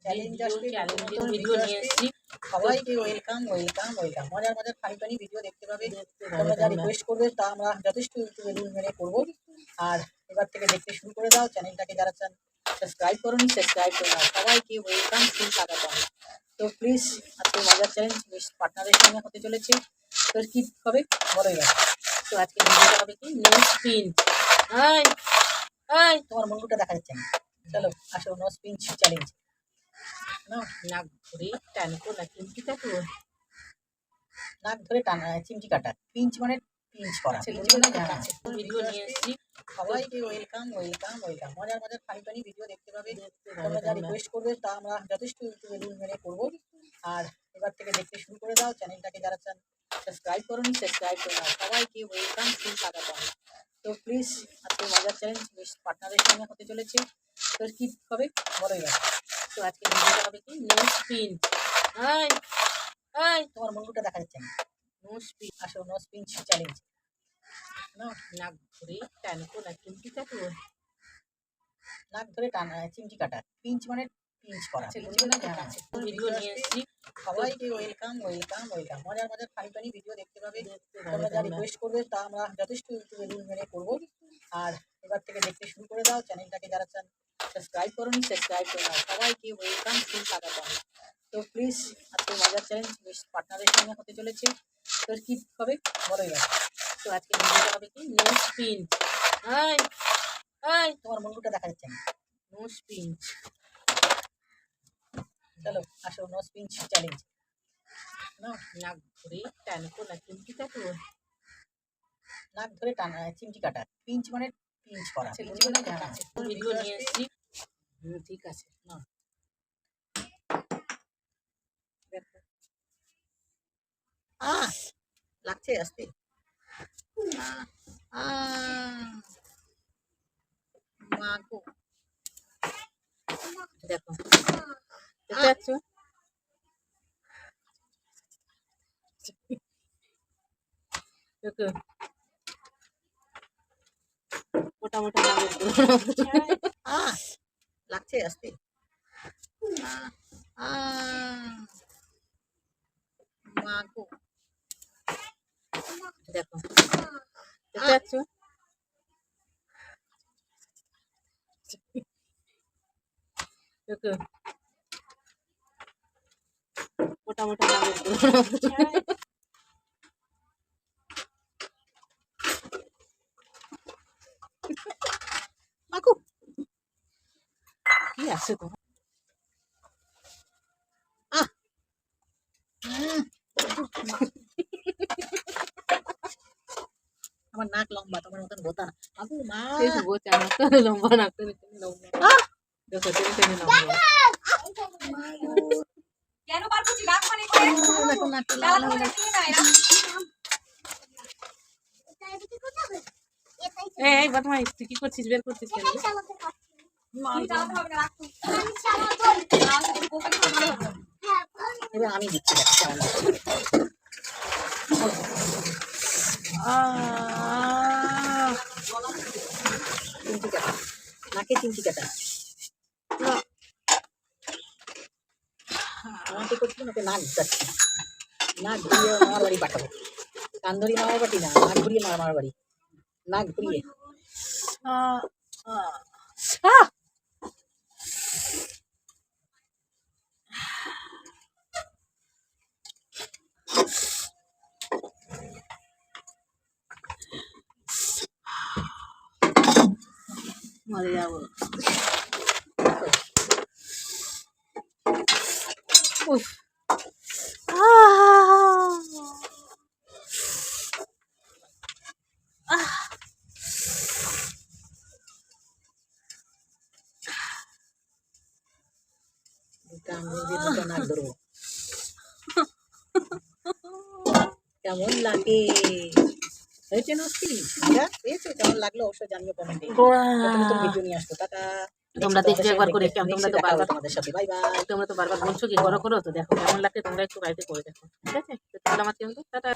Challenge আসবে, challenging video নিয়ে এসেছি। সবাইকে ওয়েলকাম ওয়েলকাম ওয়েলকাম। মজার মজার ফানি ফানি ভিডিও দেখতে পাবে। তোমরা যা রিকোয়েস্ট করবে তা আমরা যথেষ্ট ইউটিউবে রুল মেনে করবো। আর এবার থেকে দেখতে শুরু করে দাও। চ্যানেলটাকে যারা চান সাবস্ক্রাইব করুন, সাবস্ক্রাইব করে দাও। সবাইকে ওয়েলকাম, ফুল স্বাগতম। তো প্লিজ আজকে মজার চ্যালেঞ্জ পার্টনারের সঙ্গে হতে চলেছে। তো কি হবে বলো এবার। তো আজকে ভিডিওটা হবে কি নো স্পিন। আই আই তোমার মুখটা দেখা যাচ্ছে না। চলো আসো, নো স্পিঞ্চ চ্যালেঞ্জ। না, নাক ধরে টানবো না চিমটি কাটবো। নাক ধরে টানা, চিমটি কাটা। পিঞ্চ মানে পিঞ্চ করা। আচ্ছা, পিঞ্চ মানে জানা। ভিডিও নিয়ে এসেছি। সবাইকে ওয়েলকাম ওয়েলকাম ওয়েলকাম। মজার মজার ফানি ফানি ভিডিও দেখতে পাবে। দেখতে তোমরা পাবে যা তোমরা। রিকোয়েস্ট করবে তা আমরা যথেষ্ট ইউটিউবে রুল মেনে করবো। আর এবার থেকে দেখতে শুরু করে দাও। চ্যানেলটাকে যারা চান সাবস্ক্রাইব করুন, সাবস্ক্রাইব করে দাও। সবাইকে ওয়েলকাম, ফুল স্বাগতম। তো প্লিজ আজকে মজার চ্যালেঞ্জ পার্টনারের সঙ্গে হতে চলেছে। তো কি হবে বলো এবার। তো আজকে ভিডিওটা হবে কি নো স্পিন। আই আই তোমার মুখটা দেখা যাচ্ছে না। No spin. আসো, নো স্পিঞ্চ চ্যালেঞ্জ। না, নাক ধরে টানবো না চিমটি কাটবো। নাক ধরে টানা, চিমটি কাটা। পিঞ্চ মানে পিঞ্চ করা। আচ্ছা, পিঞ্চ মানে জানা। ভিডিও নিয়ে এসেছি। সবাইকে ওয়েলকাম ওয়েলকাম ওয়েলকাম। মজার মজার ফানি ফানি ভিডিও দেখতে পাবে। দেখতে পাবে তোমরা যা তোমরা। রিকোয়েস্ট করবে তা আমরা যথেষ্ট ইউটিউবে রুল মেনে করবো। আর এবার থেকে দেখতে শুরু করে দাও। চ্যানেলটাকে যারা চান সাবস্ক্রাইব করুন, সাবস্ক্রাইব করে দাও। সবাইকে ওয়েলকাম, ফুল স্বাগতম। তো প্লিজ আজকে মজার চ্যালেঞ্জ পার্টনারের সঙ্গে হতে চলেছে। তো কি হবে বলো এবার। তো আজকে ভিডিওটা হবে কি নো স্পিন। আই আই তোমার মুখটা দেখা যাচ্ছে না। No spin. চলো আসো, নো স্পিঞ্চ চ্যালেঞ্জ। না, নাক ধরে টানবো না চিমটি কাটবো। নাক ধরে টানা, চিমটি কাটা। পিঞ্চ মানে পিঞ্চ করা। আচ্ছা, পিঞ্চ মানে জানা। ভিডিও নিয়ে এসেছি। ঠিক আছে। না, দেখো। লাগছে আসতে। মা গো। দেখো দেখতে পাচ্ছ? দেখো মোটা মোটা লাগছে আসতে। মা গো। দেখো দেখতে পাচ্ছ? দেখো মোটা মোটা মাকু কি আছে তো? আমার নাক লম্বা, তোমার মতন গোতা না। মাকু মা। গোচা নাকটা লম্বা, নাকটা লম্বা। দেখো টেনে টেনে লম্বা। কেন বার করছি রাগ মানে করে দেখো নাকটা লাল লাল হয়ে করে নিয়ে না এরা এই বদমাইশ, তুই কি করছিস? বের করছিস কেন? কি চালাতে হবে না রাখ তুই লাল করে কোকে খাওয়া হবে এবার আমি দিচ্ছি, দেখো কেমন লাগছে। চিমটি কাটা, নাকে চিমটি কাটা। আমাকে করছিল নাকি নাক ঘুরাচ্ছি। নাক ঘুরিয়ে মামার বাড়ি পাঠাবো। কান ধরিয়ে মামার বাড়ি না, নাক ঘুরিয়ে মামার বাড়ি। নাক ঘুরিয়ে। মরে যাবো। উফ দুটো আঙুল দিয়ে দুটো নাক ধরবো। কেমন লাগে? হয়েছে নষ্টি? পেয়েছো? কেমন লাগলো অবশ্যই জানিও কমেন্টে। নতুন ভিডিও নিয়ে আসবো। টাটা। তোমরা দেখবে একবার করে, তোমরা তো বারবার তোমাদের সাথে। Bye bye. তোমরা তো বারবার বলছো কি করো করো, তো দেখো কেমন লাগছে তোমরা একটু বাড়িতে করে দেখো, ঠিক আছে? তো তাহলে আমার কিন্তু টাটা।